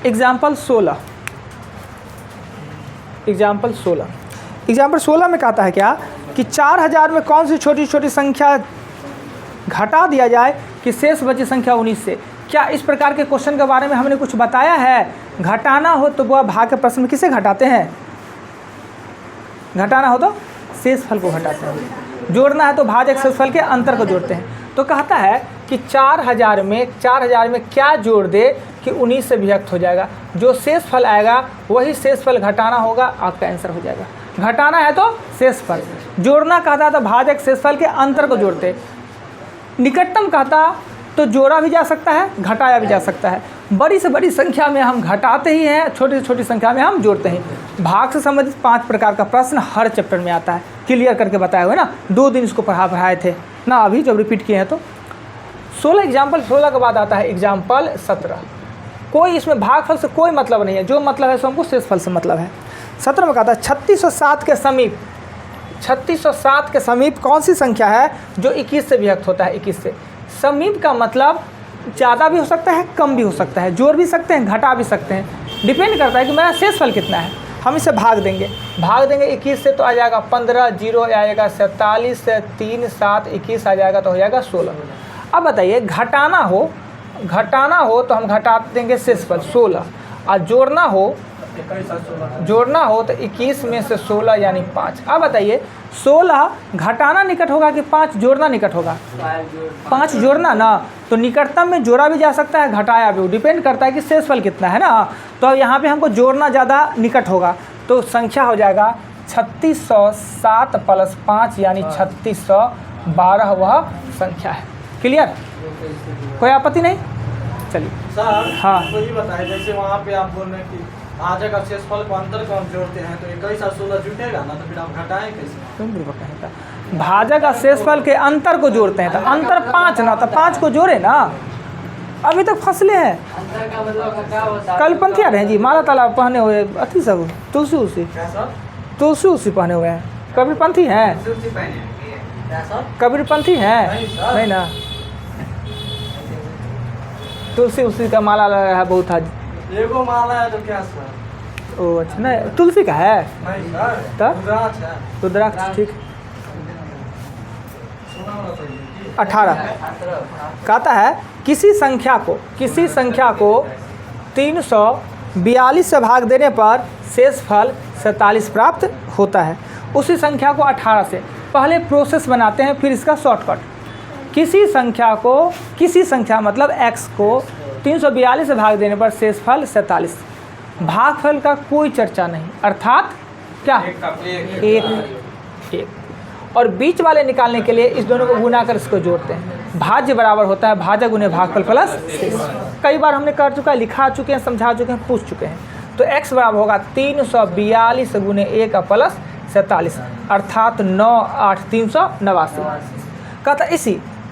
Example 16 में कहता है क्या कि 4000 में कौन सी छोटी छोटी संख्या घटा दिया जाए कि शेष बची संख्या 19 से। क्या इस प्रकार के क्वेश्चन के बारे में हमने कुछ बताया है? घटाना हो तो वह भाग के प्रश्न में किसे घटाते हैं? घटाना हो तो शेष फल को घटाते हैं, जोड़ना है तो भाजक शेष फल के अंतर को जोड़ते हैं। तो कहता है कि 4000 में क्या जोड़ दे कि 19 से विभक्त हो जाएगा। जो शेष फल आएगा वही शेष फल घटाना होगा, आपका आंसर हो जाएगा। घटाना है तो शेष फल, जोड़ना कहता है तो भाजक शेष फल के अंतर को जोड़ते। निकटतम कहता तो जोड़ा भी जा सकता है, घटाया भी जा सकता है। बड़ी से बड़ी संख्या में हम घटाते ही हैं, छोटी से छोटी संख्या में हम जोड़ते हैं। भाग से संबंधित 5 प्रकार का प्रश्न हर चैप्टर में आता है, क्लियर करके बताए हुए ना। 2 दिन इसको पढ़ाए थे ना, अभी जब रिपीट किए हैं तो 16 एग्जाम्पल 16 के बाद आता है एग्जाम्पल 17। कोई इसमें भागफल से कोई मतलब नहीं है, जो मतलब है सो हमको शेषफल से मतलब है। 17 में कहता है 3607 के समीप कौन सी संख्या है जो 21 से विभक्त होता है? 21 से। समीप का मतलब ज़्यादा भी हो सकता है, कम भी हो सकता है, जोड़ भी सकते हैं, घटा भी सकते हैं, डिपेंड करता है कि मेरा शेषफल कितना है। हम इसे भाग देंगे 21 से तो आ जाएगा 15, 0 आएगा 47 से 3 7 21 आ जाएगा तो हो जाएगा 16। अब बताइए घटाना हो तो हम घटा देंगे शेषफल 16, और जोड़ना हो तो 21 में से 16 यानी 5। अब बताइए 16 घटाना निकट होगा कि 5 जोड़ना निकट होगा? 5 जोड़ना ना, तो निकटतम में जोड़ा भी जा सकता है, घटाया भी, डिपेंड करता है कि शेषफल कितना है ना। तो यहाँ पे हमको जोड़ना ज़्यादा निकट होगा, तो संख्या हो जाएगा 3607 + 5 यानी 3612 वह संख्या है। क्लियर? कोई आपत्ति नहीं? चलिए सर, हाँ तो ये बताएं, जैसे वहाँ पे आप बोल रहे हैं कि भाजक और शेषफल को अंतर को हम जोड़ते हैं तो 21 और 16 जुटेगा ना, तो फिर आप घटाएं कैसे? भाजक और शेषफल के अंतर को जोड़ते हैं तो अंतर 5 ना, तो 5 को जोड़े ना। अभी तक फसले हैं, कलपंथी आ रहे हैं जी, माला ताला पहने हुए अति सब तुलसी पहने हुए हैं। कबीरपंथी हैं? कबीरपंथी हैं? नहीं ना, तुलसी का माला लगा है बहुत आज। एगो माला है तो क्या सर? ओ अच्छा, नहीं तुलसी का है नहीं सर, तब रुद्राक्ष है। रुद्राक्ष, ठीक। सुना होना चाहिए। 18 कहता है किसी संख्या को 342 से भाग देने पर शेषफल 47 प्राप्त होता है। उसी संख्या को 18 से पहले प्रोसेस बनाते हैं, फिर इसका शॉर्टकट। किसी संख्या मतलब x को 342 से भाग देने पर शेषफल 47। भागफल का कोई चर्चा नहीं, अर्थात क्या एक। और बीच वाले निकालने के लिए इस दोनों को गुना कर इसको जोड़ते हैं। भाज्य बराबर होता है भाजक गुने भागफल प्लस शेष। कई बार हमने कर चुका है, लिखा चुके हैं, समझा चुके हैं, पूछ चुके हैं। तो x बराबर होगा 342 गुने 1 प्लस 47, अर्थात 9 8 389। कहता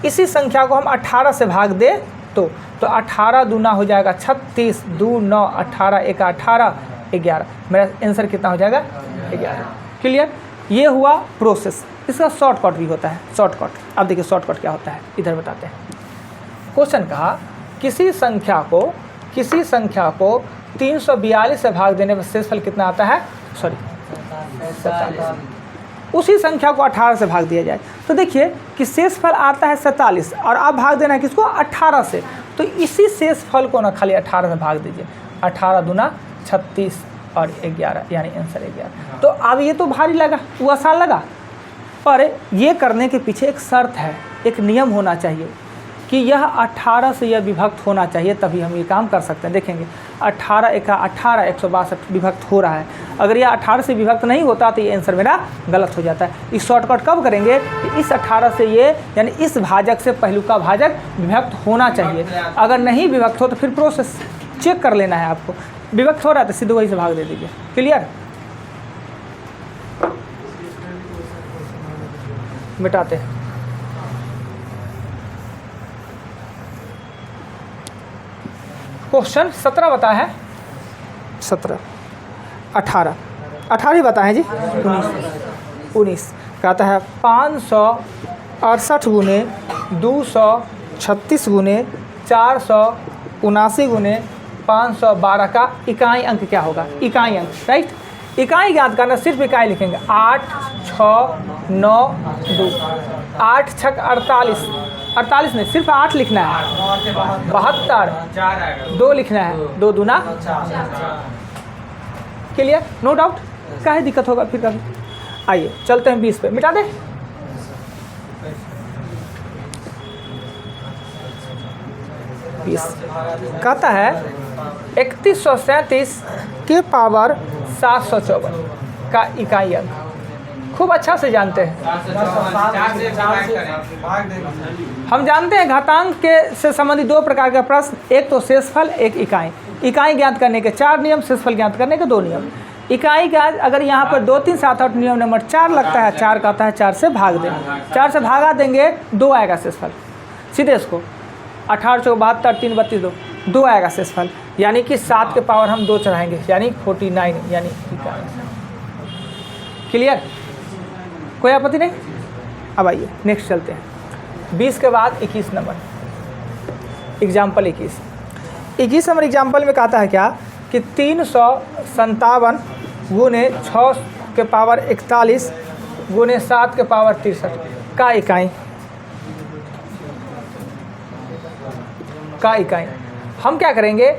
इसी संख्या को हम 18 से भाग दे तो 18 दूना हो जाएगा 36, 2 9 18 1 18 11। मेरा आंसर कितना हो जाएगा? 11। क्लियर? ये हुआ प्रोसेस। इसका शॉर्टकट भी होता है, शॉर्टकट। अब देखिए शॉर्टकट क्या होता है, इधर बताते हैं। क्वेश्चन कहा किसी संख्या को 342 से भाग देने पर शेषफल कितना आता है? 47। उसी संख्या को 18 से भाग दिया जाए तो देखिए कि शेषफल आता है 47 और आप भाग देना है किसको? 18 से। तो इसी शेषफल को ना खाली 18 से भाग दीजिए। 18 दूना 36 और 11 यानी आंसर 11। तो अब ये तो भारी लगा, वो आसान लगा, पर ये करने के पीछे एक शर्त है, एक नियम होना चाहिए कि यह 18 से यह विभक्त होना चाहिए, तभी हम ये काम कर सकते हैं। देखेंगे 18 1 18 162 विभक्त हो रहा है। अगर यह 18 से विभक्त नहीं होता तो ये आंसर मेरा गलत हो जाता है। इस शॉर्टकट कब करेंगे कि इस 18 से ये यानी इस भाजक से पहलुका भाजक विभक्त होना चाहिए। अगर नहीं विभक्त हो तो फिर प्रोसेस चेक कर लेना है आपको। विभक्त हो रहा है तो सीधे वही से भाग दे दीजिए। क्लियर? मिटाते हैं। क्वेश्चन 17 बता है, 17 18 बता है जी, 19 कहता है 568 गुने 236 गुने 479 गुने 512 का इकाई अंक क्या होगा? इकाई अंक, राइट। इकाई ज्ञात करना, सिर्फ इकाई लिखेंगे। 8, 6, 9, 2। 8 छक 48, 48 नहीं, सिर्फ 8 लिखना है। 72, 2 लिखना है, 2 दूना। Clear, no doubt. काहे दिक्कत होगा फिर कभी। आइए चलते हैं 20 पे, मिटा दे। कहता है 3137 के पावर 754 का इकाई अंक। खूब अच्छा से जानते हैं, हम जानते हैं घातांक के से संबंधित 2 प्रकार का प्रश्न, एक तो शेषफल, एक इकाई। इकाई ज्ञात करने के 4 नियम, शेषफल ज्ञात करने के 2 नियम। इकाई ज्ञात, अगर यहाँ पर 2, 3, 7, 8 नियम नंबर 4 लगता है, 4 कहता है 4 से भाग देंगे, 4 से भागा देंगे 2 आएगा शेषफल। सीधे इसको 18, 72, 3, 32, 2 आएगा शेषफल, यानी कि 7 के पावर हम 2 चढ़ाएंगे, यानी 49, यानी इकाई। क्लियर, कोई आपत्ति नहीं। अब आइए नेक्स्ट चलते हैं। 20 के बाद 21 नंबर, एग्जाम्पल 21 नंबर एग्जाम्पल में कहता है क्या कि 357 गुने 6 के पावर 41 गुने 7 के पावर 63 का इकाई। हम क्या करेंगे,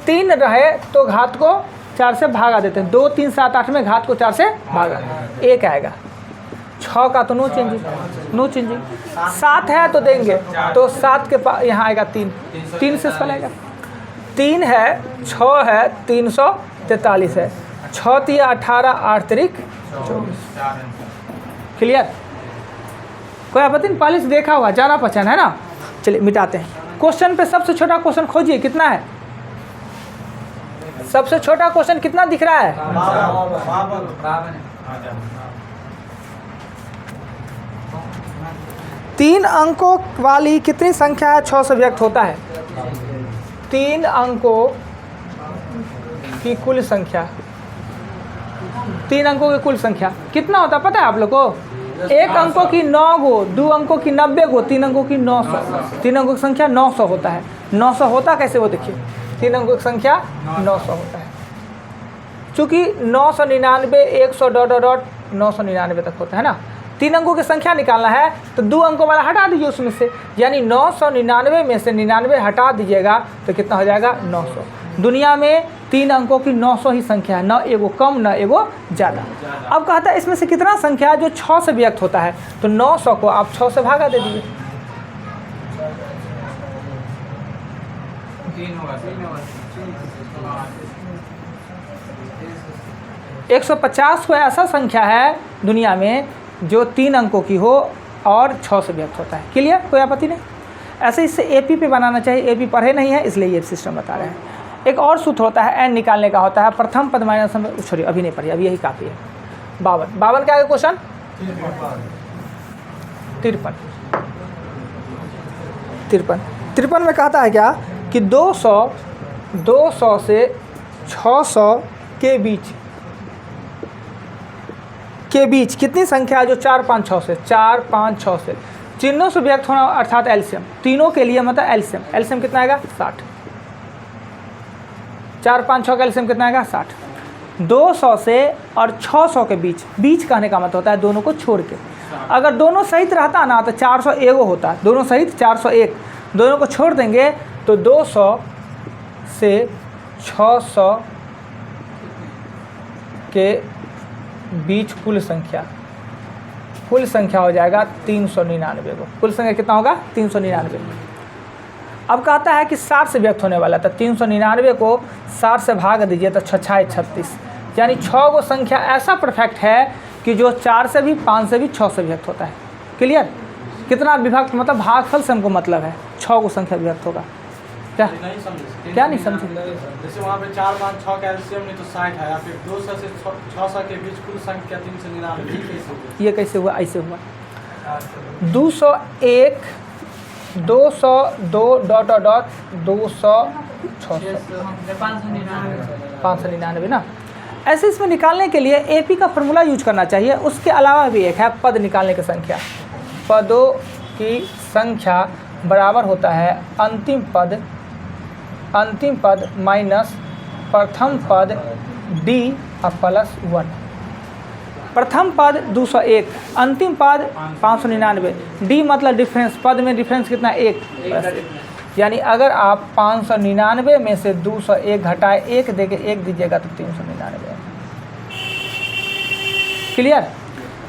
3 रहे तो घात को 4 से भागा देते हैं। 2, 3, 7, 8 में घात को 4 से भागा, 1 आएगा। 6 का तो नो चेंजिंग। 7 है तो देंगे, तो 7 के पास यहाँ आएगा 3 से फल आएगा। 3 है, 6 है, 343 है। 6 3 18, 8 3 24। क्लियर, कोई आपत्ति नहीं। पहले से देखा हुआ, जाना पहचान है ना। चलिए मिटाते हैं। क्वेश्चन पे सबसे छोटा क्वेश्चन खोजिए, कितना है? सबसे छोटा क्वेश्चन कितना दिख रहा है? 3 अंकों वाली कितनी संख्या है 6 से व्यक्त होता है? 3 अंकों की कुल संख्या, 3 अंकों की कुल संख्या कितना होता है पता है आप लोग को? 1 अंकों की 9 गो, 2 अंकों की 90 गो, 3 अंकों की 900। 3 अंकों की संख्या 900 होता है। 900 होता कैसे वो देखिए, 3 अंकों की संख्या 900 होता है। चूँकि 999 100 ... 999 तक होता है ना। 3 अंकों की संख्या निकालना है तो 2 अंकों वाला हटा दीजिए उसमें से, यानी 999 में से 99 हटा दीजिएगा तो कितना हो जाएगा? 900। दुनिया में 3 अंकों की 900 ही संख्या है, न एगो कम न एगो ज़्यादा। अब कहता है इसमें से कितना संख्या है जो 6 से व्यक्त होता है, तो 900 को आप 6 से भागा दे दीजिए। 150 कोई ऐसा संख्या है दुनिया में जो 3 अंकों की हो और 6 से व्यक्त होता है। क्लियर, कोई आपत्ति नहीं। ऐसे इससे एपी पे बनाना चाहिए, एपी पढ़े नहीं है इसलिए ये सिस्टम बता रहे हैं। एक और सूत्र होता है एन निकालने का, होता है प्रथम पद माइनस, छोड़िए अभी नहीं पढ़िए, अभी यही काफ़ी है। 52 क्या है क्वेश्चन? 53 में कहता है क्या कि 200 से 600 के बीच कितनी संख्या है जो 4 5 6 से 4 5 6 से चिन्हों से व्यक्त होना, अर्थात एलसीएम। तीनों के लिए मतलब एलसीएम कितना आएगा? 60। 4 5 6 का एलसीएम कितना आएगा? 60। 200 से और 600 के बीच कहने का मतलब होता है दोनों को छोड़ के। अगर दोनों सहित रहता ना तो 401 होता, दोनों सहित 401, दोनों को छोड़ देंगे तो 200 से 600 के बीच कुल संख्या हो जाएगा 399 को। कुल संख्या कितना होगा? 399। अब कहता है कि 60 से व्यक्त होने वाला, तो 399 को 60 से भाग दीजिए तो 6 6 36, यानी 6 गो संख्या ऐसा परफेक्ट है कि जो 4 से भी 5 से भी 6 से व्यक्त होता है। क्लियर, कितना विभक्त मतलब भागफल से हमको मतलब है 6 गो संख्या विभक्त होगा। क्या नहीं समझे? जैसे वहाँ पे 4 5 6 का एलसीएम नहीं तो 60 है, या फिर 200 से 600 के बीच कुल संख्या 399। ये कैसे हुआ? ऐसे हुआ 201 200 200 599 ना। ऐसे इसमें निकालने के लिए एपी का फॉर्मूला यूज करना चाहिए। उसके अलावा भी एक है पद निकालने की संख्या। पदों की संख्या बराबर होता है अंतिम पद अंतिम पद माइनस प्रथम पद d और प्लस 1। प्रथम पद 201, अंतिम पद 599, d मतलब डिफरेंस, पद में डिफरेंस कितना 1, यानी अगर आप 599 में से 201 घटाए 1 देके 1 दीजिएगा तो 399। क्लियर?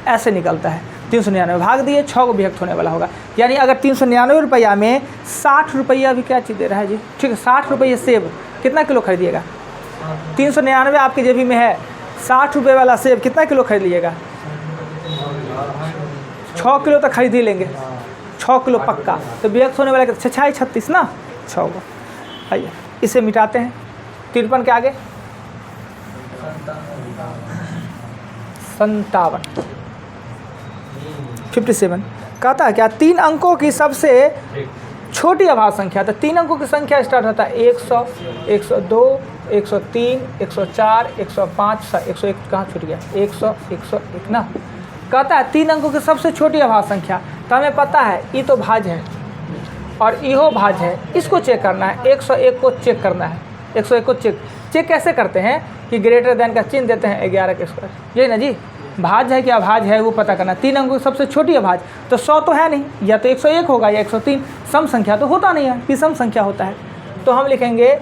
ऐसे निकलता है 399 भाग दिए 6 को विभक्त होने वाला होगा, यानी अगर 399 रुपया में 60 रुपया भी क्या चीज़ दे रहा है जी, ठीक है 60 रुपये सेब कितना किलो खरीदिएगा? 399 आपके जेबी में है, 60 रुपये वाला सेब कितना किलो खरीद लीजिएगा? 6 किलो तो खरीद ही लेंगे, 6 किलो पक्का। तो विभक्त होने वाला 6 36 ना, 6 को। आइए इसे मिटाते हैं, 53 के आगे 57, 57 कहता है क्या 3 अंकों की सबसे छोटी अभाज्य संख्या। तो 3 अंकों की संख्या स्टार्ट होता है 100, 102, 103, 104, 105, 101 कहाँ छूट गया, 100, 101 ना। कहता है 3 अंकों की सबसे छोटी अभाज्य संख्या। तो हमें पता है ये तो भाज्य है और इहो भाज्य है, इसको चेक करना है, 101 को चेक करना है। 101 को चेक कैसे करते हैं कि ग्रेटर देन का चिन्ह देते हैं 11 के स्क्वायर, यही ना जी। भाज्य है कि अभाज्य है वो पता करना। 3 अंकों की सबसे छोटी अभाज्य, तो 100 तो है नहीं, या तो 101 होगा या 103। सम संख्या तो होता नहीं है, विषम संख्या होता है। तो हम लिखेंगे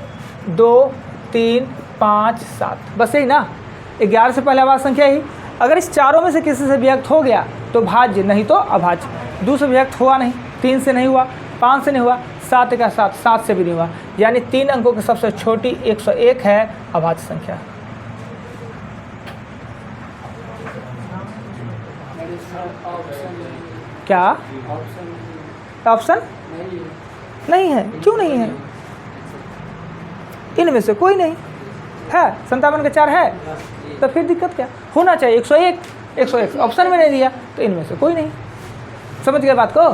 2, 3, 5, 7, बस यही ना। 11 से पहले अभाज्य संख्या ही। अगर इस चारों में से किसी से विभक्त हो गया तो भाज्य, नहीं तो अभाज्य। 2 से विभक्त हुआ नहीं, 3 से नहीं हुआ, 5 से नहीं हुआ, 7 का 7, 7 से भी नहीं हुआ, यानी 3 अंकों की सबसे छोटी 101 है अभाज्य संख्या। क्या ऑप्शन नहीं है? क्यों नहीं है? इनमें से कोई नहीं है। 57 के 4 है, तो फिर दिक्कत क्या होना चाहिए? 101, 101 ऑप्शन में नहीं दिया, तो इनमें से कोई नहीं। समझ गए बात को?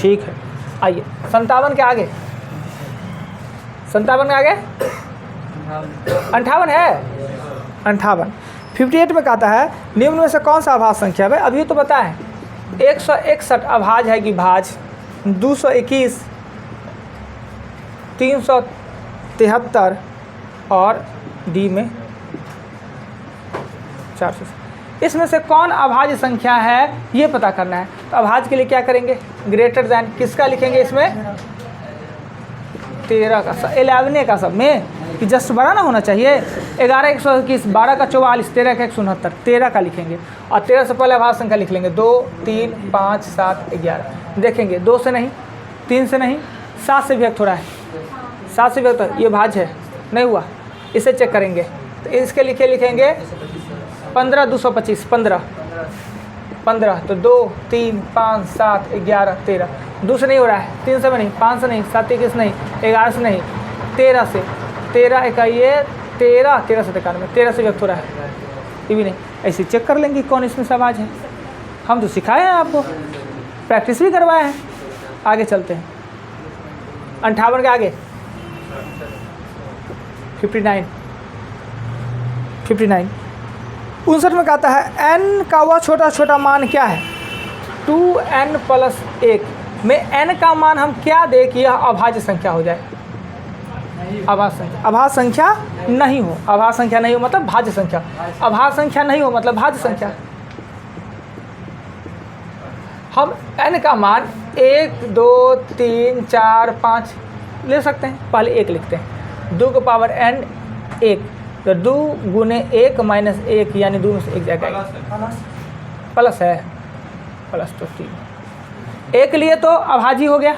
ठीक है, आइए 57 के आगे, 57 के आगे 58 है। 58, 58 में कहता है निम्न में से कौन सा अभाज्य संख्या है? अभी तो पता है 161 अभाज्य है कि भाज्य, 221, 373 और डी में 400। इसमें से कौन अभाज्य संख्या है ये पता करना है। तो अभाज्य के लिए क्या करेंगे? ग्रेटर दैन किसका लिखेंगे इसमें? 13 का सब, 11 का सब में कि जस्ट बड़ा ना होना चाहिए। 11 121, 12 का 44, 13 का 169, 13 का लिखेंगे और 13 से पहले अभाज्य संख्या लिख लेंगे। 2, 3, 5, 7, 11 देखेंगे, 2 से नहीं, 3 से नहीं, 7 से विभक्त हो रहा है, 7 से विभक्त, ये भाज्य है, नहीं हुआ, इसे चेक करेंगे। तो इसके लिखेंगे 15, 225, 15, तो 2, 3, 5, 7, 11, 13, 2 से नहीं हो रहा है, 3 से नहीं, 5 से नहीं, 7 21 नहीं, 11 से नहीं, 13 से, 13 इकाइए 13, 13 से 91, 13 से व्यक्त हो रहा है, ये भी नहीं। ऐसे चेक कर लेंगे कौन इसमें से अभाज्य है। हम तो सिखाए हैं आपको, प्रैक्टिस भी करवाए हैं। आगे चलते हैं 58 के आगे 59, 59 में कहता है n का वह छोटा मान क्या है? 2n + 1 में n का मान हम क्या दे कि यह अभाज्य संख्या हो जाए? अभाज्य संख्या नहीं हो, अभाज्य संख्या नहीं हो मतलब भाज्य संख्या, अभाज्य संख्या नहीं हो मतलब भाज्य संख्या। हम n का मान 1, 2, 3, 4, 5 ले सकते हैं। पहले 1 लिखते हैं, 2 की पावर n 1, तो 2 गुने 1 माइनस 1 यानी 2 में से 1 जाएगा, प्लस है, प्लस तो 3। 1 लिए तो अभाज्य हो गया,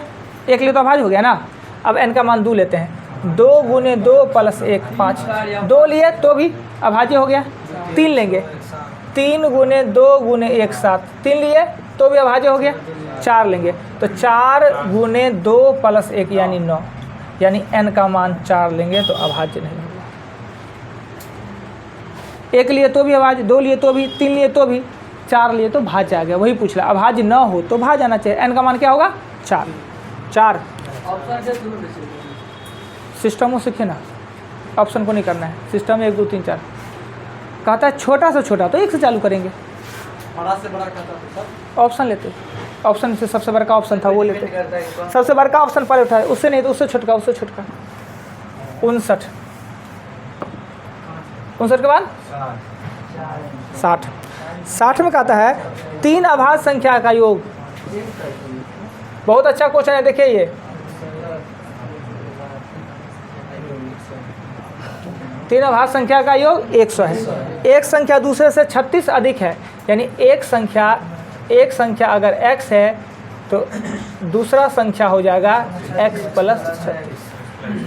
1 लिए तो अभाज्य हो गया ना। अब n का मान 2 लेते हैं, 2 गुने 2 + 1 5, 2 लिए तो भी अभाज्य हो गया। 3 लेंगे, 3 गुने 2 गुने 1 7, 3 लिए तो भी अभाज्य हो गया। 4 लेंगे तो 4 गुने 2 + 1 यानी 9, यानी n का मान 4 लेंगे तो अभाज्य नहीं होगा। 1 लिए तो भी अभाज्य, 2 लिए तो भी, 3 लिए तो भी, 4 लिए तो भाज्य आ गया। वही पूछ रहा, अभाज्य न हो तो भाज्य आना चाहिए। n का मान क्या होगा? 4। सिस्टम को सीखे ना, ऑप्शन को नहीं करना है। सिस्टम 1 2 3 4 कहता है छोटा से छोटा, तो 1 से चालू करेंगे। बड़ा से बड़ा कहता है सर, ऑप्शन लेते, ऑप्शन से सबसे बड़ा ऑप्शन था वो लेते। सबसे बड़ा ऑप्शन पहले उठाए, उससे नहीं तो उससे छोटका, उससे छोटका। 59 के बाद 60। 60 में कहता है 3 अभाज्य संख्या का योग। बहुत अच्छा क्वेश्चन है, देखिए ये 3 अभाज्य संख्या का योग 100 है। एक संख्या दूसरे से 36 अधिक है, यानी एक संख्या अगर x है तो दूसरा संख्या हो जाएगा x प्लस 36।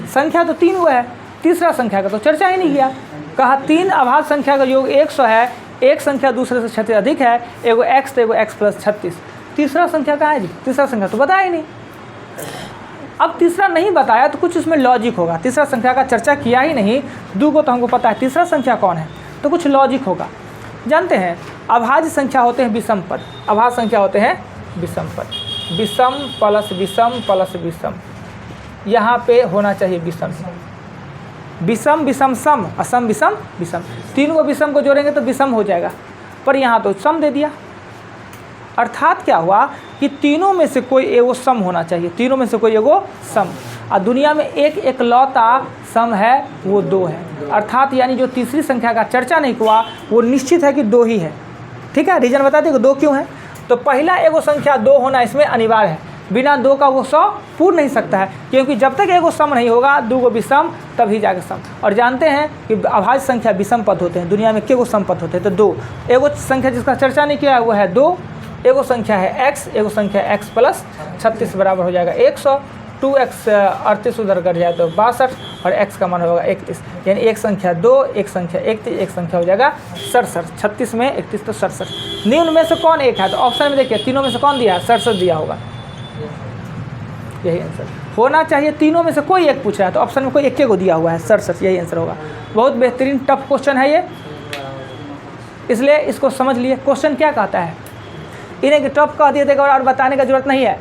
संख्या तो 3 हुआ है, तीसरा संख्या का तो चर्चा ही नहीं किया। कहा 3 अभाज्य संख्या का योग 100 है, एक संख्या दूसरे से 36 अधिक है, एगो x तो एगो x प्लस 36। तीसरा संख्या कहाँ है जी? तीसरा संख्या तो बताया ही नहीं। अब तीसरा नहीं बताया तो कुछ उसमें लॉजिक होगा। तीसरा संख्या का चर्चा किया ही नहीं, 2 को तो हमको पता है, तीसरा संख्या कौन है, तो कुछ लॉजिक होगा। जानते हैं अभाज्य संख्या होते हैं विषम पद, अभाज्य संख्या होते हैं विषम पद। विषम प्लस विषम प्लस विषम, यहाँ पे होना चाहिए विषम। विषम विषम सम, असम विषम विषम, 3 को विषम को जोड़ेंगे तो विषम हो जाएगा, पर यहाँ तो सम दे दिया। अर्थात क्या हुआ कि तीनों में से कोई एगो सम होना चाहिए, तीनों में से कोई एगो सम। और दुनिया में एक एकलौता सम है, वो 2 है। अर्थात यानी जो तीसरी संख्या का चर्चा नहीं हुआ वो निश्चित है कि 2 ही है। ठीक है, रीजन बता दें 2 क्यों है। तो पहला एगो संख्या 2 होना इसमें अनिवार्य है, बिना 2 का वो 100 पूर्ण नहीं सकता है, क्योंकि जब तक एगो सम नहीं होगा 2 को विषम तभी जाकर सम। और जानते हैं कि अभाज्य संख्या विषम पद होते हैं, दुनिया में केगो सम पद होते हैं, तो 2। एगो संख्या जिसका चर्चा नहीं किया है वो है 2, एगो संख्या है x, एगो संख्या x प्लस 36 बराबर हो जाएगा 100। 2x 38 उधर कर जाए तो 62 और x का मान होगा 31, यानी एक संख्या 2, एक संख्या 31, एक संख्या हो जाएगा 67। 36 में 31 तो 67। निम्न में से कौन एक है, तो ऑप्शन में देखिए तीनों में से कौन दिया है, 67 दिया होगा, यही आंसर होना चाहिए। तीनों में से कोई एक पूछ रहा है तो ऑप्शन में कोई एक को दिया हुआ है, 67, यही आंसर होगा। बहुत बेहतरीन टफ क्वेश्चन है ये, इसलिए इसको समझ लिए। क्वेश्चन क्या कहता है, इन्हें टफ कह दिए थे और बताने का जरूरत नहीं है।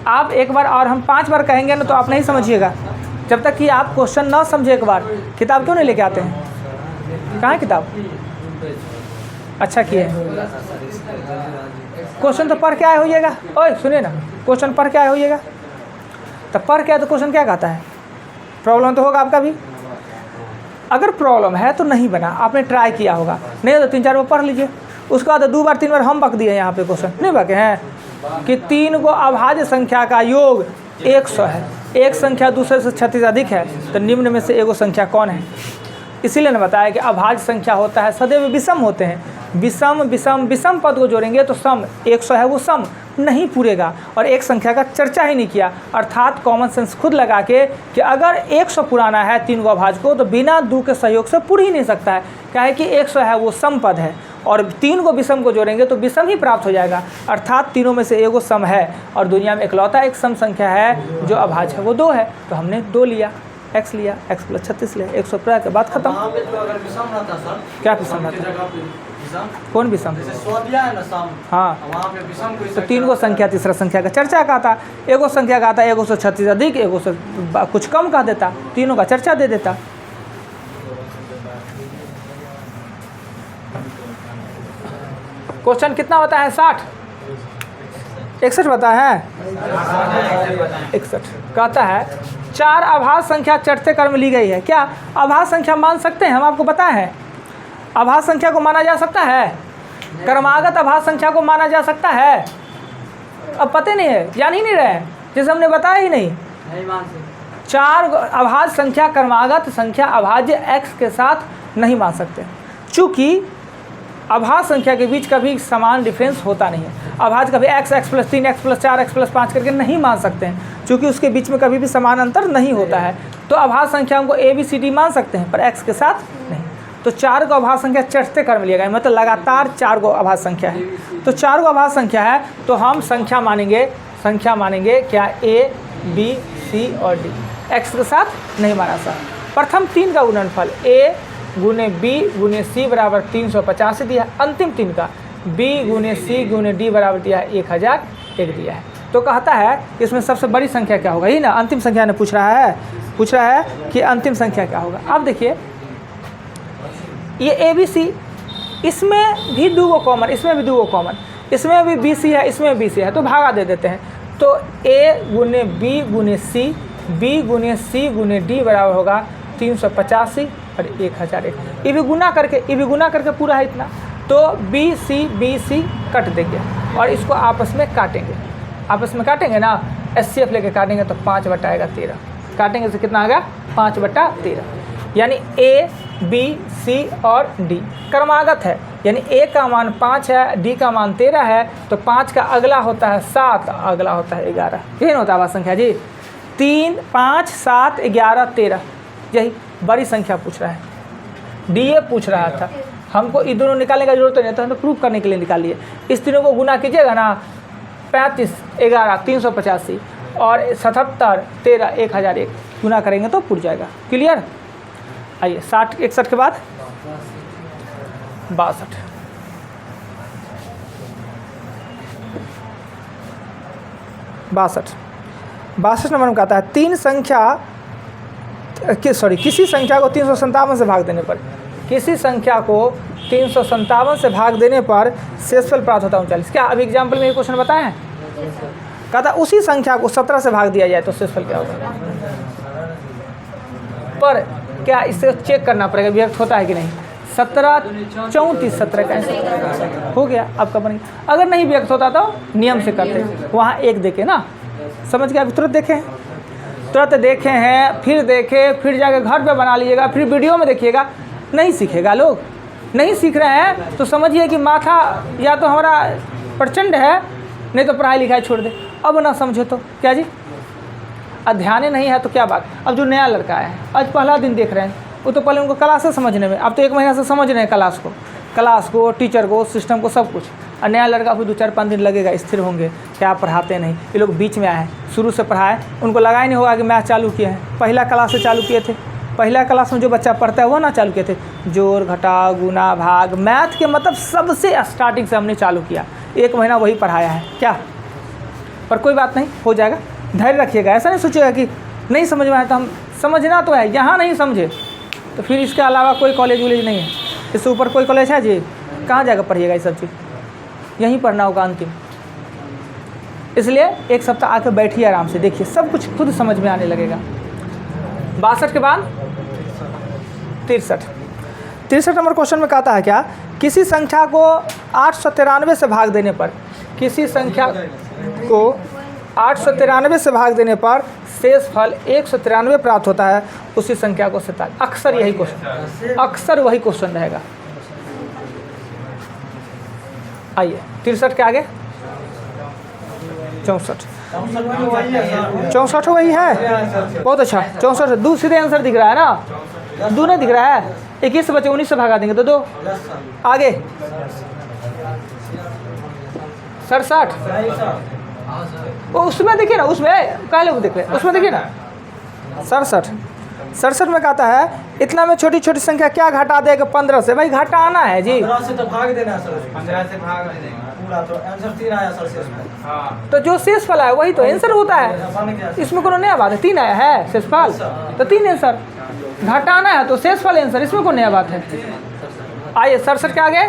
आप एक बार और हम 5 बार कहेंगे ना तो आप नहीं समझिएगा, जब तक कि आप क्वेश्चन ना समझे। एक बार किताब क्यों नहीं लेके आते हैं, कहाँ है किताब? अच्छा किए, क्वेश्चन तो पढ़ के आए होइएगा। ओए सुनिए ना, क्वेश्चन पढ़ के आए होइएगा, तब पढ़ के आए तो क्वेश्चन क्या कहता है। प्रॉब्लम तो होगा आपका भी, अगर प्रॉब्लम है तो नहीं बना, आपने ट्राई किया होगा, नहीं तो 3-4 बार पढ़ लीजिए। उसके बाद 2 बार 3 बार हम बक दिए यहाँ पे, क्वेश्चन नहीं बके हैं कि 3 को अभाज्य संख्या का योग 100 है, एक संख्या दूसरे से 36 अधिक है, तो निम्न में से एगो संख्या कौन है। इसीलिए ने बताया कि अभाज्य संख्या होता है सदैव विषम होते हैं, विषम विषम विषम पद को जोड़ेंगे तो सम 100 है वो सम नहीं पूरेगा, और एक संख्या का चर्चा ही नहीं किया। अर्थात कॉमन सेंस खुद लगा के कि अगर 100 पुराना है 3 को अभाज्य को, तो बिना 2 के सहयोग से पूर ही नहीं सकता है, क्या है कि 100 है वो सम पद है, और 3 को विषम को जोड़ेंगे तो विषम ही प्राप्त हो जाएगा। अर्थात तीनों में से एगो सम है, और दुनिया में इकलौता एक सम संख्या है जो अभाज्य है, वो 2 है। तो हमने 2 लिया, x लिया, x प्लस 36 लिया, 100 प्राय के बाद खत्म। क्या विषम रहता? कौन विषम? हाँ, तो 3 को संख्या तीसरा संख्या का चर्चा का था, एगो संख्या का था एगो से 36 अधिक, एगो से कुछ कम कह देता, तीनों का चर्चा दे देता। क्वेश्चन कितना होता है, 60 61 बता है 61 कहता है 4 अभाज्य संख्या चढ़ते क्रम में ली गई है। क्या अभाज्य संख्या मान सकते हैं हम? आपको पता है अभाज्य संख्या को माना जा सकता है, क्रमागत अभाज्य संख्या को माना जा सकता है। अब पता नहीं है, जान ही नहीं रहे, जैसे हमने बताया ही नहीं मान सकते। 4 अभाज्य संख्या क्रमागत संख्या अभाज्य x के साथ नहीं मान सकते, चूँकि अभाज्य संख्या के बीच कभी समान डिफरेंस होता नहीं है। अभाज्य कभी x plus 3 x plus 4 x plus 5 करके नहीं मान सकते हैं, क्योंकि उसके बीच में कभी भी समान अंतर नहीं होता है। तो अभाज्य संख्याओं को a b c d मान सकते हैं, पर x के साथ नहीं। तो 4 को अभाज्य संख्या चढ़ते क्रम लिया गया, मतलब लगातार 4 को अभाज्य संख्या है। तो 4 को अभाज्य संख्या है तो हम संख्या मानेंगे क्या, a b c और d, x के साथ नहीं माना सकता। प्रथम 3 का गुणनफल a गुने b गुने c बराबर 385 दिया, अंतिम 3 का b गुने c गुने d बराबर दिया है 1001 दिया है। तो कहता है कि इसमें सबसे बड़ी संख्या क्या होगा, ही ना अंतिम संख्या ने पूछ रहा है कि अंतिम संख्या क्या होगा। अब देखिए ये a b c, इसमें भी 2 कॉमन, इसमें भी 2 कॉमन, इसमें भी b c है, इसमें b c है, तो भागा दे देते हैं। तो a गुने b गुने c, b गुने c गुने d बराबर होगा 385 और 1001, ये भी गुना करके पूरा है इतना। तो BC कट देंगे और इसको आपस में काटेंगे ना, HCF लेके काटेंगे तो 5/13 काटेंगे तो कितना आ गया 5/13, यानी A, B, C और D क्रमागत है, यानी A का मान 5 है, D का मान 13 है, तो 5 का अगला होता है 7, अगला होता है 11। यही होता है आवाज संख्या जी, 3, 5, 7, 11, 13, यही बड़ी संख्या पूछ रहा है। DA पूछ रहा था, हमको ये दोनों निकालने का जरूरत नहीं, तो हमने प्रूफ करने के लिए निकाल लिए। इस तीनों को गुना कीजिएगा ना, 35, 11, 385 और 77, 13, 1001 गुना करेंगे तो पूछ जाएगा। क्लियर? आइए 60, 61 के बाद 62। 62 नंबर में कहता है किसी संख्या को 357 से भाग देने पर, किसी संख्या को 357 से भाग देने पर शेषफल प्राप्त होता है 39। क्या अभी एग्जाम्पल में ये क्वेश्चन बताए हैं? कहता उसी संख्या को 17 से भाग दिया जाए तो शेषफल क्या होगा। पर क्या इससे चेक करना पड़ेगा विभक्त होता है कि नहीं। 17, 34, 17 कैंसिल हो गया, आपका बन गया। अगर नहीं व्यक्त होता तो नियम से करते, वहाँ 1 देखे ना, समझ गया। अभी तुरंत देखे हैं, फिर देखे, फिर जाके घर पे बना लीजिएगा, फिर वीडियो में देखिएगा। नहीं सीखेगा, लोग नहीं सीख रहे हैं तो समझिए कि माथा या तो हमारा प्रचंड है, नहीं तो पढ़ाई लिखाई छोड़ दे। अब ना समझे तो क्या जी, अध्ययन नहीं है तो क्या बात। अब जो नया लड़का है, आज पहला दिन देख रहे हैं, वो तो पहले उनको क्लास से समझने में, अब तो 1 महीना से समझ रहे हैं क्लास को, टीचर को, सिस्टम को, सब कुछ। और नया लड़का फिर 2-4-5 दिन लगेगा, स्थिर होंगे, क्या पढ़ाते नहीं। ये लोग बीच में आए, शुरू से पढ़ाए, उनको लगा ही नहीं होगा कि मैथ चालू किए हैं। पहला क्लास से चालू किए थे, पहला क्लास में जो बच्चा पढ़ता है वो ना चालू किए थे। जोड़, घटाव, गुना, भाग, मैथ के मतलब सबसे स्टार्टिंग से हमने चालू किया। 1 महीना वही पढ़ाया है क्या। पर कोई बात नहीं, हो जाएगा, धैर्य रखिएगा। ऐसा नहीं सोचिएगा कि नहीं समझ में आया तो हम समझना तो है, यहाँ नहीं समझे तो फिर इसके अलावा कोई कॉलेज वॉलेज नहीं है, इससे ऊपर कोई कॉलेज है जी, कहाँ जाकर पढ़िएगा ये सब चीज़, यहीं पढ़ना होगा अंतिम। इसलिए 1 सप्ताह आकर बैठिए, आराम से देखिए, सब कुछ खुद समझ में आने लगेगा। 62 के बाद 63 नंबर क्वेश्चन में कहता है क्या, किसी संख्या को 893 से भाग देने पर, किसी संख्या को 893 से भाग देने पर शेषफल 193 प्राप्त होता है, उसी संख्या को 47। अक्सर यही क्वेश्चन, अक्सर वही क्वेश्चन रहेगा। आइए 63 के आगे 64 वही है, बहुत अच्छा। 64 2 सीधे आंसर दिख रहा है ना, 2 नहीं दिख रहा है। 21 से बचे 19 से भगा देंगे तो 2 आगे 67 वो उसमें देखिए ना, उसमें क्या लोग देख रहे हैं, उसमें देखिए ना 67 में कहता है इतना में छोटी छोटी संख्या क्या घटा देगा 15 से। भाई घटाना है जी, 15 से तो भाग देना है सर, 15 से भाग देंगे पूरा, तो आंसर 3 आया सर शेषफल। हाँ, तो जो शेषफल है वही तो आंसर होता है, इसमें कोनो नया बात है। 3 आया है शेषफल तो 3 आंसर, घटाना है तो शेषफल आंसर, इसमें कोई नया बात है। आइए 67 के आगे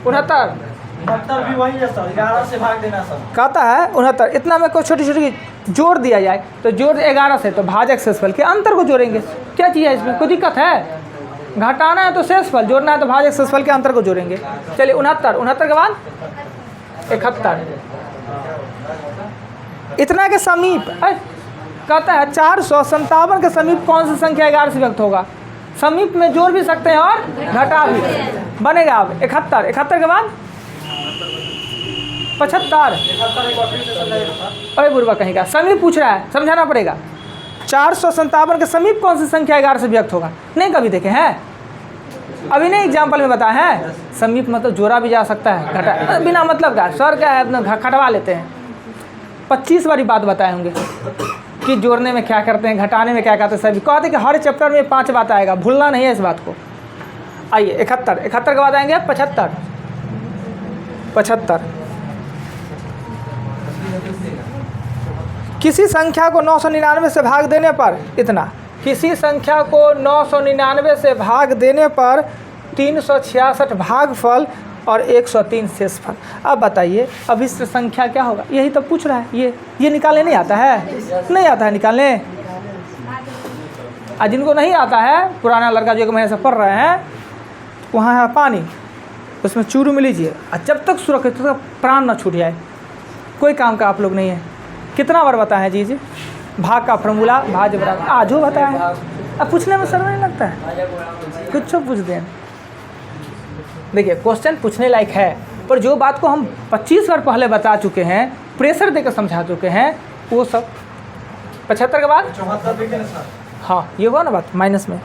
69 भी वही है सर, 11 से भाग देना सर। कहता है 69 इतना में कोई छोटी छोटी जोड़ दिया जाए तो जोड़ 11 से, तो भाजक शेषफल के अंतर को जोड़ेंगे। क्या चीज़ है इसमें, कोई दिक्कत है। घटाना है तो शेषफल, जोड़ना है तो भाजक शेषफल के अंतर को जोड़ेंगे। चलिए 69 के बाद 71 इतना के समीप कहता है 457 के समीप कौन सी संख्या 11 से व्यक्त होगा। समीप में जोड़ भी सकते हैं और घटा भी बनेगा। अब 71 के बाद 75। अरे बुरबा कहीं का समीप पूछ रहा है, समझाना पड़ेगा। 457 के समीप कौन सी संख्या 11 से व्यक्त होगा, नहीं कभी देखे हैं, अभी नहीं एग्जाम्पल में बताया है। समीप मतलब जोड़ा भी जा सकता है, घटा बिना मतलब का, सर क्या है अपना खटवा लेते हैं। 25 बारी बात बताए होंगे कि जोड़ने में क्या करते हैं, घटाने में क्या करते हैं। सभी कहते हैं कि हर चैप्टर में 5 बात आएगा, भूलना नहीं है इस बात को। आइए 71 के बाद आएंगे 75। किसी संख्या को 999 से भाग देने पर इतना, किसी संख्या को 999 से भाग देने पर 366 भागफल और 103 शेषफल। अब बताइए अभिष्ट संख्या क्या होगा, यही तो पूछ रहा है। ये निकालने नहीं आता है, नहीं आता है निकालने। और जिनको नहीं आता है, पुराना लड़का जो 1 महीने से पढ़ रहे हैं, वहाँ है पानी, उसमें चूरू में लीजिए और जब तक सुरक्षित तो प्राण ना छूट जाए, कोई काम का आप लोग नहीं है। कितना बार बताएं जी भाग का फॉर्मूला, भाज बराबर आजो बताएं। अब पूछने में शर्म नहीं लगता है, कुछ पूछ दें। देखिए क्वेश्चन पूछने लायक है, पर जो बात को हम 25 बार पहले बता चुके हैं, प्रेशर देकर समझा चुके हैं, वो सब 75 के बाद 74 देखिए ना सर। हाँ ये हुआ ना बात माइनस में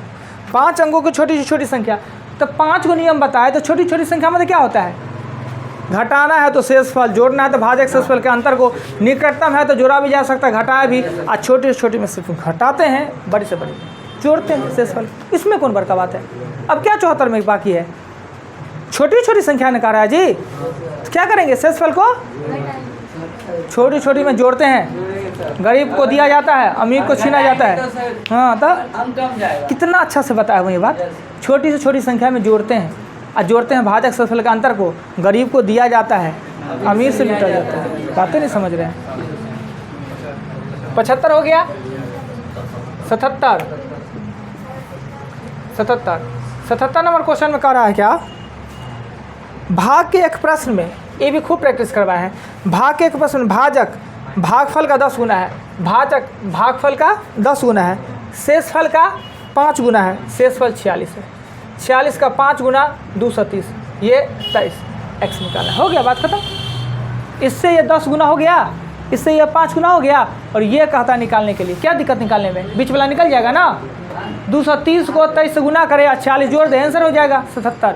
5 अंकों की छोटी से छोटी संख्या। तो 5 को नियम बताए, तो छोटी छोटी संख्या में क्या होता है, घटाना है तो शेषफल, जोड़ना है तो भाजक शेषफल के अंतर को, निकटतम है तो जोड़ा भी जा सकता है, घटाया भी, और छोटी से छोटी में सिर्फ घटाते हैं, बड़ी से बड़ी जोड़ते हैं शेषफल। इसमें कौन बड़का बात है। अब क्या 74 में बाकी है, छोटी छोटी संख्या निकाल रहा है जी, तो क्या करेंगे, शेषफल को छोटी छोटी में जोड़ते हैं, गरीब को दिया जाता है, अमीर को छीना जाता है। हाँ तो कितना अच्छा से बताया हुआ ये बात, छोटी से छोटी संख्या में जोड़ते हैं, और जोड़ते हैं भाजक शेषफल के अंतर को, गरीब को दिया जाता है, अमीर से लूटा जाता है। बातें नहीं समझ रहे हैं। 75 हो गया, 77 नंबर क्वेश्चन में कह रहा है क्या, भाग के एक प्रश्न में, ये भी खूब प्रैक्टिस करवाए हैं, भाग के एक प्रश्न में भाजक भागफल का 10 गुना है, भाजक भागफल का 10 गुना है, शेषफल का 5 गुना है, शेषफल 46 है, 46 का 5 गुना 230, ये 23, एक्स निकालना। हो गया बात खत्म। इससे ये 10 गुना हो गया, इससे ये 5 गुना हो गया, और ये कहता निकालने के लिए, क्या दिक्कत निकालने में, बीच वाला निकल जाएगा ना। 230 को 23 से गुना करे, 46 जोड़ दे, आंसर हो जाएगा 77।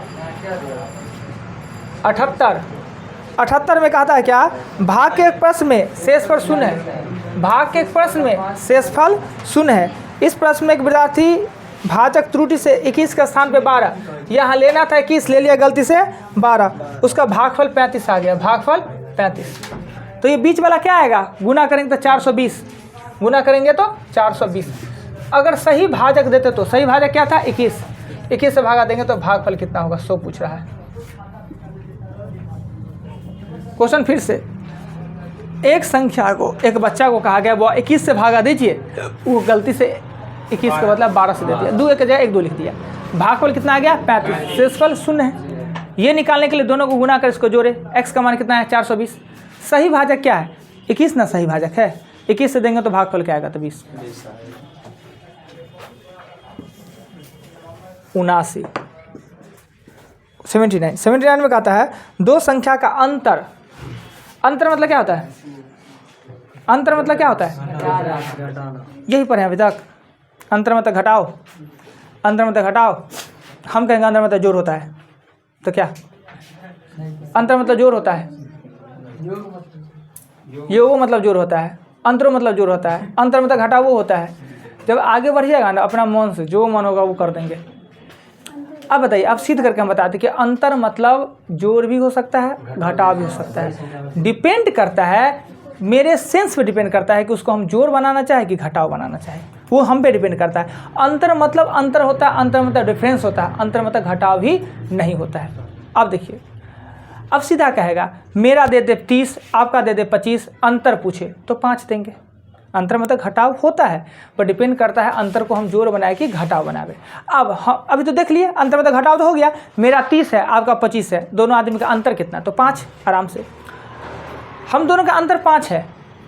78 में कहता है क्या, भाग के एक प्रश्न में शेषफल शून्य है, भाग के एक प्रश्न में शेषफल शून्य है। इस प्रश्न में एक विद्यार्थी भाजक त्रुटि से 21 के स्थान पे 12, यहाँ लेना था 21, ले लिया गलती से 12, उसका भागफल 35 आ गया, भागफल 35। तो ये बीच वाला क्या आएगा, गुना करेंगे तो 420, गुना करेंगे तो 420। अगर सही भाजक देते तो, सही भाजक क्या था 21, 21 से भागा देंगे तो भागफल कितना होगा, 100 पूछ रहा है। क्वेश्चन फिर से, एक संख्या को, एक बच्चा को कहा गया वो 21 से भागा दीजिए, वो गलती से 21 के बदला 12 से दे दिया, 2 एक जगह 1 2 लिख दिया, भागफल कितना आ गया 35, शेषफल शून्य है। ये निकालने के लिए दोनों को गुना कर इसको जोड़े, x का मान कितना है 420, सही भाजक क्या है 21 ना, सही भाजक है 21 से देंगे तो भागफल क्या आएगा, तो 20। 79 में कहता है, दो संख्या का अंतर, अंतर मतलब क्या होता है, अंतर मतलब क्या होता है, यही पर है अभी तक। अंतर मतलब घटाओ, अंतर मतलब घटाओ, हम कहेंगे अंतर मतलब जोड़ होता है, तो क्या अंतर मतलब जोड़ होता है, योग मतलब जोड़ होता है, अंतर मतलब जोड़ होता है, अंतर मतलब घटाओ वो होता है। जब आगे बढ़िएगा ना अपना मन से, जो मन होगा वो कर देंगे। अब बताइए, अब सिद्ध करके हम बताते कि अंतर मतलब जोड़ भी हो सकता है, घटाव भी हो सकता है। डिपेंड करता है, मेरे सेंस पे डिपेंड करता है कि उसको हम जोड़ बनाना चाहे कि घटाव बनाना चाहे, वो हम पे डिपेंड करता है। अंतर मतलब अंतर होता है, अंतर मतलब डिफरेंस होता है, अंतर मतलब घटाव ही नहीं होता है। अब देखिए, अब सीधा कहेगा मेरा दे दे 30, आपका दे दे 25, अंतर पूछे तो 5 देंगे। अंतर मतलब घटाव होता है, पर डिपेंड करता है अंतर को हम जोड़ बनाए कि घटाव बनावे। अब हम अभी तो देख लिए, अंतर मतलब घटाव तो हो गया, मेरा 30 है आपका 25 है, दोनों आदमी का अंतर कितना, तो 5 आराम से। हम दोनों का अंतर 5 है,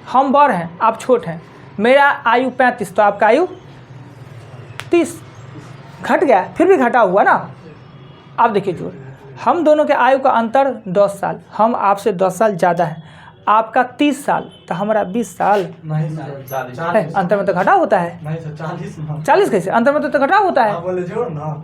हम बड़ हैं आप छोट हैं, मेरा आयु 35 तो आपका आयु 30, घट गया, फिर भी घटा हुआ ना। आप देखिए जोड़, हम दोनों के आयु का अंतर 10 साल, हम आपसे 10 साल ज़्यादा है, आपका 30 साल तो हमारा 20 साल, नहीं सर, अंतर में तो घटाव होता है। नहीं सर, 40 40 कैसे, अंतर में तो घटाव होता है। बोले जोड़ ना,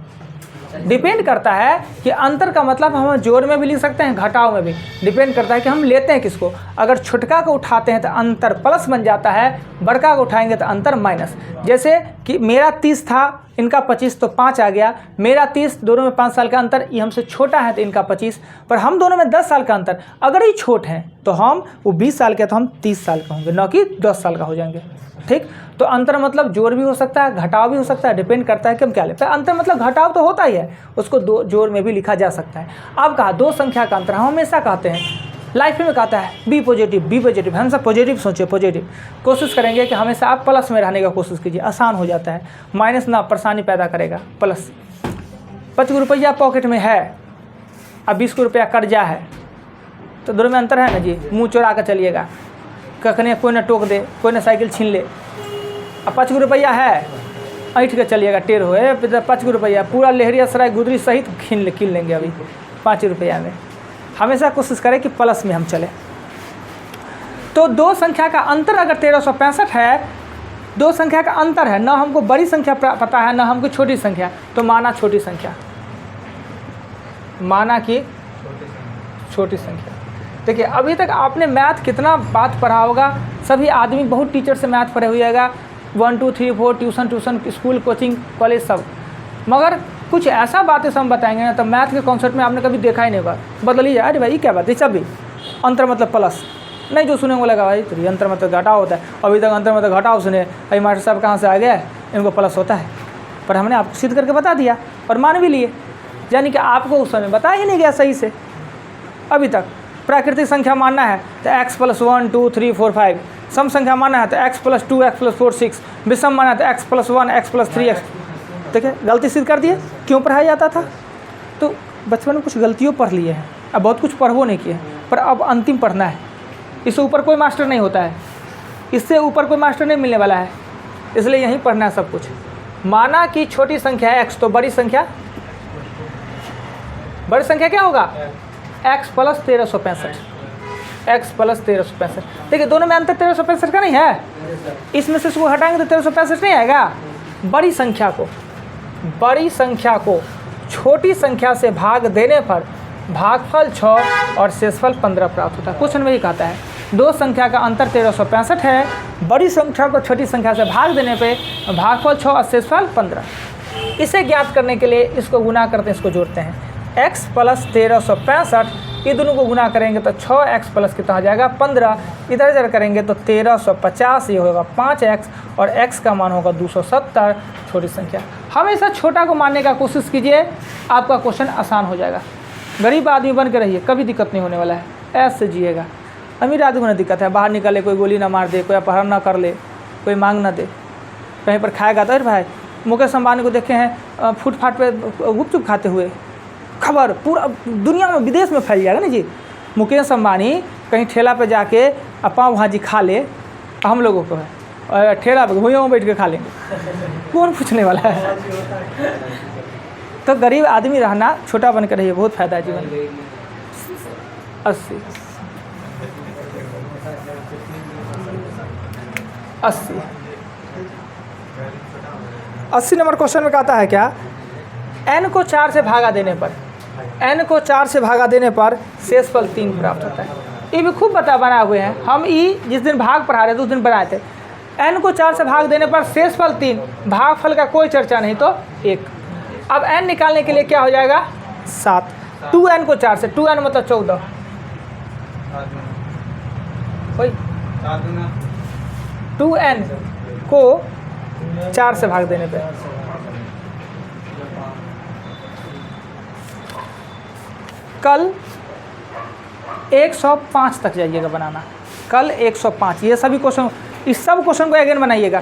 डिपेंड करता है कि अंतर का मतलब हम जोड़ में भी लिख सकते हैं, घटाव में भी। डिपेंड करता है कि हम लेते हैं किसको। अगर छोटका को उठाते हैं तो अंतर प्लस बन जाता है, बड़का को उठाएंगे तो अंतर माइनस। जैसे कि मेरा 30 था, इनका 25 तो 5 आ गया, मेरा 30, दोनों में 5 साल का अंतर, ये हमसे छोटा है तो इनका 25, पर हम दोनों में 10 साल का अंतर। अगर ये छोट हैं तो हम, वो 20 साल के तो हम 30 साल का होंगे, न कि 10 साल का हो जाएंगे। ठीक, तो अंतर मतलब जोड़ भी हो सकता है, घटाव भी हो सकता है, डिपेंड करता है कि हम क्या लेते हैं। अंतर मतलब घटाव तो होता ही है, उसको दो जोड़ में भी लिखा जा सकता है। अब कहा दो संख्या का अंतर, हम हमेशा कहते हैं लाइफ में कहता है बी पॉजिटिव, हम सब पॉजिटिव सोचिए, पॉजिटिव कोशिश करेंगे कि हमेशा आप प्लस में रहने का कोशिश कीजिए, आसान हो जाता है। माइनस ना परेशानी पैदा करेगा, प्लस 25 रुपया पॉकेट में है, अब 20 रुपया कर्जा है, तो दोनों में अंतर है ना जी। मुँह चोरा कर चलिएगा, कखने कोई ना टोक दे, कोई ना साइकिल छीन ले। अब 25 रुपया है, ऐंठ के चलिएगा, टेढ़ हुए 25 रुपया पूरा लेहरिया सराय गुदरी सहित कीन लेंगे अभी 5 रुपया में। हमेशा कोशिश करें कि प्लस में हम चलें। तो दो संख्या का अंतर अगर 1365 है, दो संख्या का अंतर है, ना हमको बड़ी संख्या पता है ना हमको छोटी संख्या, तो माना छोटी संख्या, माना कि छोटी संख्या। देखिए अभी तक आपने मैथ कितना बात पढ़ा होगा, सभी आदमी बहुत टीचर से मैथ पढ़े हुएगा, 1 2 3 4 ट्यूशन स्कूल कोचिंग कॉलेज सब, मगर कुछ ऐसा बातें सब हम बताएंगे ना, तो मैथ के कॉन्सेप्ट में आपने कभी देखा ही नहीं होगा। बदलिए, अरे भाई क्या बात है, सब भी अंतर मतलब प्लस नहीं, जो सुने बोलेगा भाई तो अंतर मतलब घटाव होता है, अभी तक अंतर मतलब घटाव सुने, अभी मास्टर साहब कहाँ से आ गया, इनको प्लस होता है। पर हमने आपको सिद्ध करके बता दिया और मान भी लिए, यानी कि आपको उस समय बताया ही नहीं गया सही से। अभी तक प्राकृतिक संख्या मानना है तो x + 1 2 3 4 5, सम संख्या मानना है तो x + 2 x + 4 6, विषम मानना है तो x + 1 x + 3 x। देखिए गलती सिद्ध कर दिए। क्यों पढ़ाया जाता था? तो बचपन में कुछ गलतियों पढ़ लिए हैं, अब बहुत कुछ पढ़वो नहीं किए, पर अब अंतिम पढ़ना है। इससे ऊपर कोई मास्टर नहीं होता है, इससे ऊपर कोई मास्टर नहीं मिलने वाला है, इसलिए यहीं पढ़ना है सब कुछ। माना कि छोटी संख्या है x, तो बड़ी संख्या क्या होगा? x + 1365, x + 1365। देखिए दोनों में अंतर 1365 का नहीं है, इसमें से इसको हटाएंगे तो 1365 नहीं आएगा। बड़ी संख्या को छोटी संख्या से भाग देने पर भागफल 6 और शेषफल 15 प्राप्त होता है। क्वेश्चन में ही कहता है दो संख्या का अंतर 1365 है, बड़ी संख्या को छोटी संख्या से भाग देने पे भागफल 6 और शेषफल 15। इसे ज्ञात करने के लिए इसको गुना करते हैं, इसको जोड़ते हैं। x + 1365, ये दोनों को गुना करेंगे तो 6x प्लस कितना हो जाएगा 15, इधर इधर करेंगे तो 1350, ये होगा 5x और x का मान होगा 270, छोटी संख्या। हमेशा छोटा को मानने का कोशिश कीजिए, आपका क्वेश्चन आसान हो जाएगा। गरीब आदमी बन के रहिए, कभी दिक्कत नहीं होने वाला है, ऐसे जिएगा। अमीर आदमी को ना दिक्कत है, बाहर निकले कोई गोली ना मार दे, कोई अपहरण ना कर ले, कोई मांग ना दे, कहीं पर खाएगा तो। अरे भाई मुकेश अंबानी को देखे हैं फुटपाथ पे गुपचुप खाते हुए, खबर पूरा दुनिया में विदेश में फैल जाएगा ना जी। मुकेश अंबानी कहीं ठेला पे जाके पाव भाजी खा ले, हम लोगों को है और ठेला पे भूयों में बैठ के खा लेंगे, कौन पूछने वाला है। तो गरीब आदमी रहना, छोटा बन कर रहिए, बहुत फायदा है जीवन में। 80 नंबर क्वेश्चन में कहता है क्या? n को 4 से भागा देने पर शेषफल 3 प्राप्त होता है। ये भी खूब बनाए हुए हैं, हम जिस दिन भाग पढ़ा रहे थे उस दिन बनाए थे। n को 4 से भाग देने पर शेषफल 3, भागफल का कोई चर्चा नहीं तो 1। अब n निकालने के लिए क्या हो जाएगा? 7। 2n को 4 से, 2n मतलब 14, 2n को 4 से भाग देने पे कल 105 तक जाइएगा बनाना, कल 105। ये सभी क्वेश्चन, इस सब क्वेश्चन को अगेन बनाइएगा।